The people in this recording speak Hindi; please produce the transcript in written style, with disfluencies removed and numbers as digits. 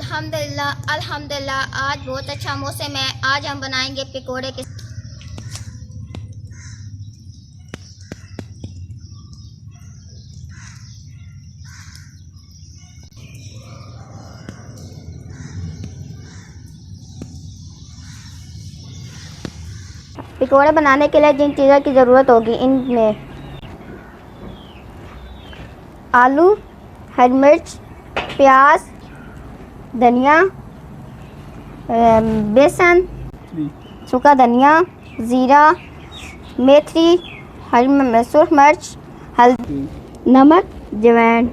अल्हम्दुलिल्लाह अल्हम्दुलिल्लाह आज बहुत अच्छा मौसम है। आज हम बनाएंगे पकौड़े के पकौड़े बनाने के लिए जिन चीज़ों की ज़रूरत होगी इनमें आलू, हरी मिर्च, प्याज, धनिया, बेसन, सूखा धनिया, ज़ीरा, मेथी, हरी सुर्ख मिर्च, हल्दी, नमक, जवैन।